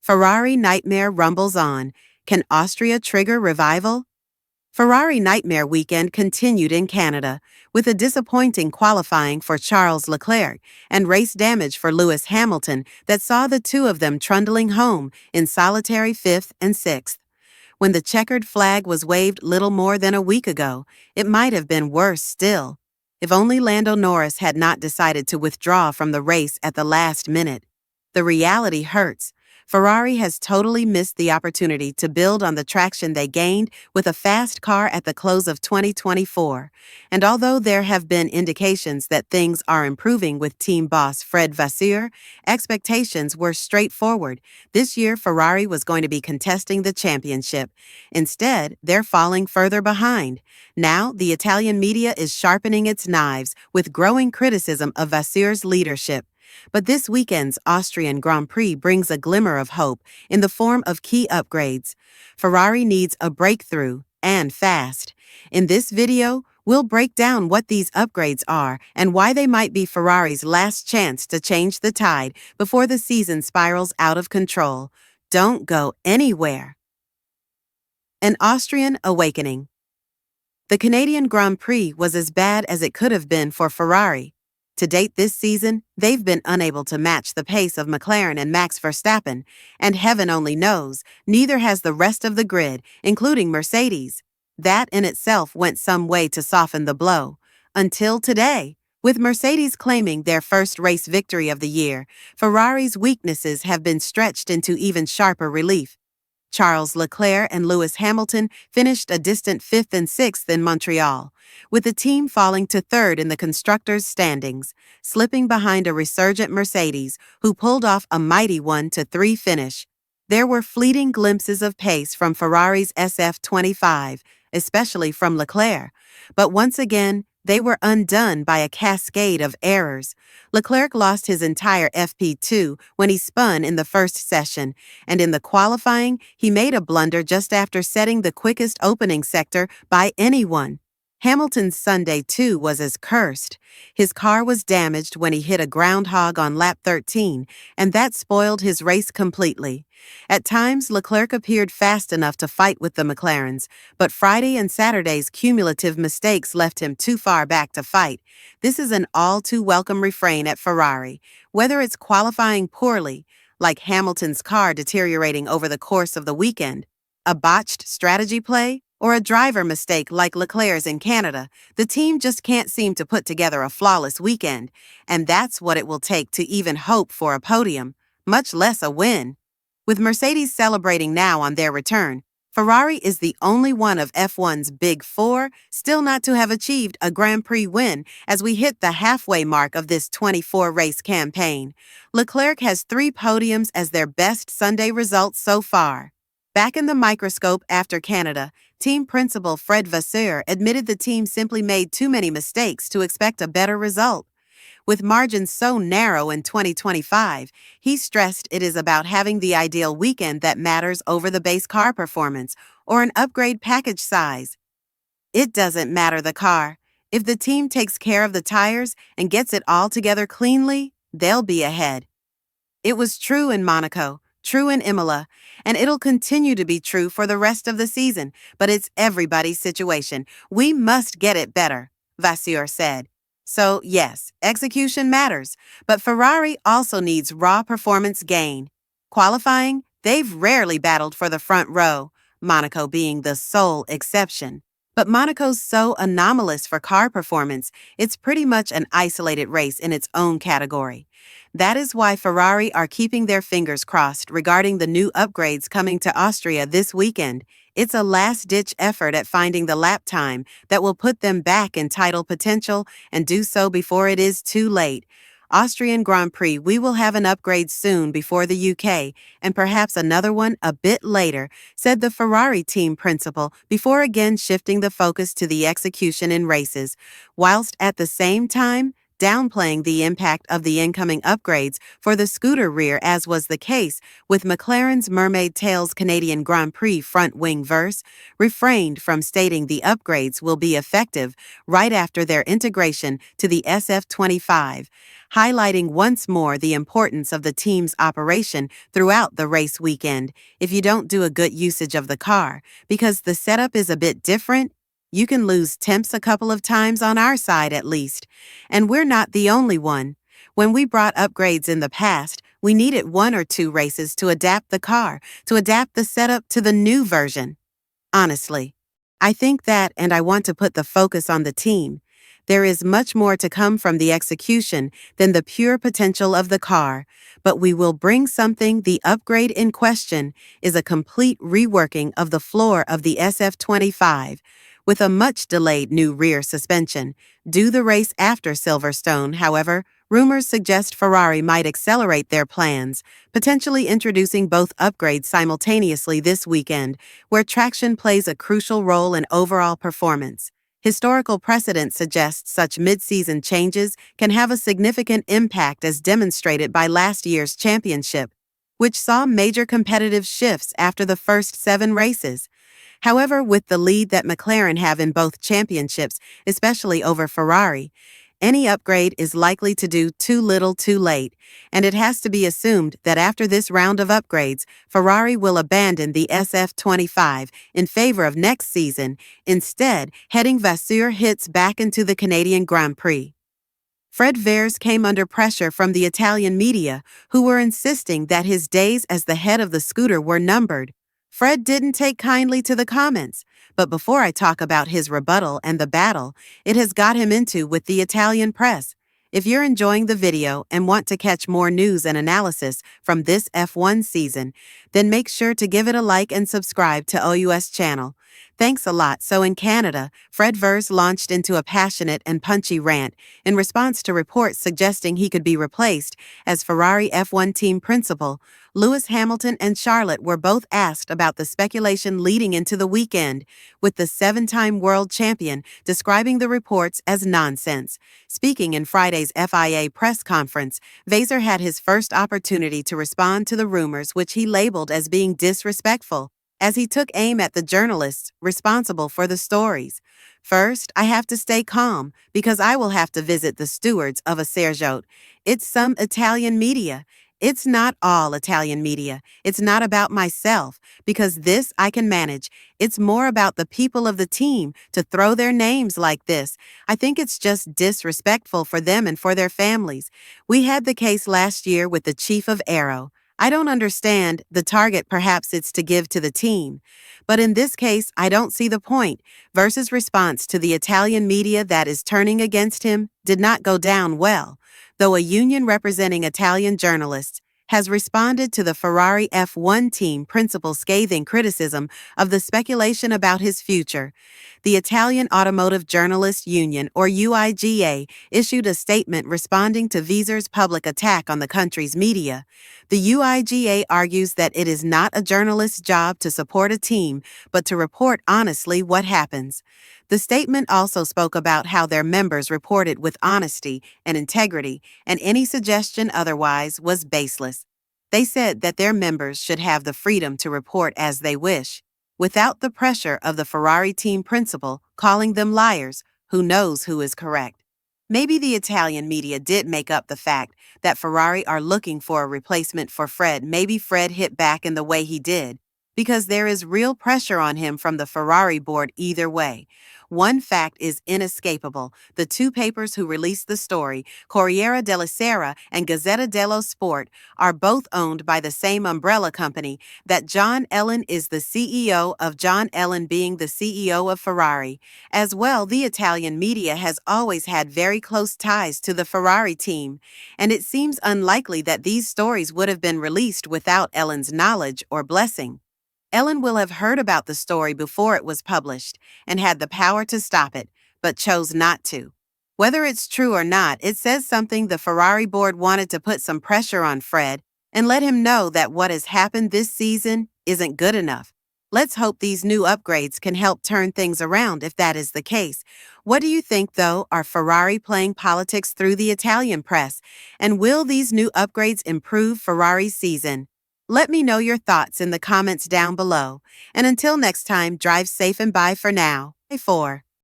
Ferrari nightmare rumbles on. Can Austria trigger revival? Ferrari nightmare weekend continued in Canada, with a disappointing qualifying for Charles Leclerc and race damage for Lewis Hamilton that saw the two of them trundling home in solitary 5th and 6th. When the checkered flag was waved little more than a week ago, it might have been worse still. If only Lando Norris had not decided to withdraw from the race at the last minute. The reality hurts. Ferrari has totally missed the opportunity to build on the traction they gained with a fast car at the close of 2024. And although there have been indications that things are improving with team boss Fred Vasseur, expectations were straightforward. This year, Ferrari was going to be contesting the championship. Instead, they're falling further behind. Now, the Italian media is sharpening its knives with growing criticism of Vasseur's leadership. But this weekend's Austrian Grand Prix brings a glimmer of hope in the form of key upgrades. Ferrari needs a breakthrough, and fast. In this video, we'll break down what these upgrades are and why they might be Ferrari's last chance to change the tide before the season spirals out of control. Don't go anywhere. An Austrian awakening. The Canadian Grand Prix was as bad as it could have been for Ferrari. To date this season, they've been unable to match the pace of McLaren and Max Verstappen, and heaven only knows, neither has the rest of the grid, including Mercedes. That in itself went some way to soften the blow. Until today, with Mercedes claiming their first race victory of the year, Ferrari's weaknesses have been stretched into even sharper relief. Charles Leclerc and Lewis Hamilton finished a distant 5th and 6th in Montreal, with the team falling to 3rd in the constructors' standings, slipping behind a resurgent Mercedes, who pulled off a mighty 1-3 finish. There were fleeting glimpses of pace from Ferrari's SF25, especially from Leclerc, but once again, they were undone by a cascade of errors. Leclerc lost his entire FP2 when he spun in the first session, and in the qualifying, he made a blunder just after setting the quickest opening sector by anyone. Hamilton's Sunday, too, was as cursed. His car was damaged when he hit a groundhog on lap 13, and that spoiled his race completely. At times, Leclerc appeared fast enough to fight with the McLarens, but Friday and Saturday's cumulative mistakes left him too far back to fight. This is an all-too-welcome refrain at Ferrari, whether it's qualifying poorly, like Hamilton's car deteriorating over the course of the weekend, a botched strategy play, or a driver mistake like Leclerc's in Canada. The team just can't seem to put together a flawless weekend, and that's what it will take to even hope for a podium, much less a win. With Mercedes celebrating now on their return, Ferrari is the only one of F1's Big Four still not to have achieved a Grand Prix win as we hit the halfway mark of this 24-race campaign. Leclerc has 3 podiums as their best Sunday results so far. Back in the microscope after Canada, team principal Fred Vasseur admitted the team simply made too many mistakes to expect a better result. With margins so narrow in 2025, he stressed it is about having the ideal weekend that matters over the base car performance or an upgrade package size. It doesn't matter the car. If the team takes care of the tires and gets it all together cleanly, they'll be ahead. It was true in Monaco, true in Imola, and it'll continue to be true for the rest of the season, but it's everybody's situation. We must get it better, Vasseur said. So, yes, execution matters, but Ferrari also needs raw performance gain. Qualifying, they've rarely battled for the front row, Monaco being the sole exception. But Monaco's so anomalous for car performance, it's pretty much an isolated race in its own category. That is why Ferrari are keeping their fingers crossed regarding the new upgrades coming to Austria this weekend. It's a last-ditch effort at finding the lap time that will put them back in title potential and do so before it is too late. Austrian Grand Prix, we will have an upgrade soon before the UK, and perhaps another one a bit later, said the Ferrari team principal before again shifting the focus to the execution in races, whilst at the same time downplaying the impact of the incoming upgrades for the scooter rear, as was the case with McLaren's Mermaid Tails Canadian Grand Prix front wing verse, refrained from stating the upgrades will be effective right after their integration to the SF25, highlighting once more the importance of the team's operation throughout the race weekend. If you don't do a good usage of the car, because the setup is a bit different, you can lose temps a couple of times on our side at least. And we're not the only one. When we brought upgrades in the past, we needed 1 or 2 races to adapt the car, to adapt the setup to the new version. Honestly, I think that, and I want to put the focus on the team. There is much more to come from the execution than the pure potential of the car, but we will bring something. The upgrade in question is a complete reworking of the floor of the SF25, with a much-delayed new rear suspension. Due the race after Silverstone, however, rumors suggest Ferrari might accelerate their plans, potentially introducing both upgrades simultaneously this weekend, where traction plays a crucial role in overall performance. Historical precedent suggests such mid-season changes can have a significant impact, as demonstrated by last year's championship, which saw major competitive shifts after the first 7 races. However, with the lead that McLaren have in both championships, especially over Ferrari, any upgrade is likely to do too little too late, and it has to be assumed that after this round of upgrades, Ferrari will abandon the SF25 in favor of next season, instead heading Vasseur hits back into the Canadian Grand Prix. Fred Vares came under pressure from the Italian media, who were insisting that his days as the head of the scooter were numbered. Fred didn't take kindly to the comments, but before I talk about his rebuttal and the battle it has got him into with the Italian press, if you're enjoying the video and want to catch more news and analysis from this F1 season, then make sure to give it a like and subscribe to OUS channel. Thanks a lot. So in Canada, Fred Vares launched into a passionate and punchy rant in response to reports suggesting he could be replaced as Ferrari F1 team principal. Lewis Hamilton and Charlotte were both asked about the speculation leading into the weekend, with the 7-time world champion describing the reports as nonsense. Speaking in Friday's FIA press conference, Vaser had his first opportunity to respond to the rumors, which he labeled as being disrespectful, as he took aim at the journalists responsible for the stories. First, I have to stay calm because I will have to visit the stewards of a Sergiote. It's some Italian media. It's not all Italian media. It's not about myself, because this I can manage. It's more about the people of the team to throw their names like this. I think it's just disrespectful for them and for their families. We had the case last year with the chief of Aero. I don't understand the target. Perhaps it's to give to the team. But in this case, I don't see the point. Versus response to the Italian media that is turning against him did not go down well, though a union representing Italian journalists has responded to the Ferrari F1 team principal's scathing criticism of the speculation about his future. The Italian Automotive Journalists Union, or UIGA, issued a statement responding to Vaser's public attack on the country's media. The UIGA argues that it is not a journalist's job to support a team, but to report honestly what happens. The statement also spoke about how their members reported with honesty and integrity, and any suggestion otherwise was baseless. They said that their members should have the freedom to report as they wish, without the pressure of the Ferrari team principal calling them liars. Who knows who is correct? Maybe the Italian media did make up the fact that Ferrari are looking for a replacement for Fred. Maybe Fred hit back in the way he did, because there is real pressure on him from the Ferrari board either way. One fact is inescapable. The 2 papers who released the story, Corriere della Sera and Gazzetta dello Sport, are both owned by the same umbrella company. That John Ellen is the CEO of John Ellen being the CEO of Ferrari. As well, the Italian media has always had very close ties to the Ferrari team, and it seems unlikely that these stories would have been released without Ellen's knowledge or blessing. Ellen will have heard about the story before it was published and had the power to stop it, but chose not to. Whether it's true or not, it says something. The Ferrari board wanted to put some pressure on Fred and let him know that what has happened this season isn't good enough. Let's hope these new upgrades can help turn things around if that is the case. What do you think, though? Are Ferrari playing politics through the Italian press? And will these new upgrades improve Ferrari's season? Let me know your thoughts in the comments down below. And until next time, drive safe and bye for now. 4.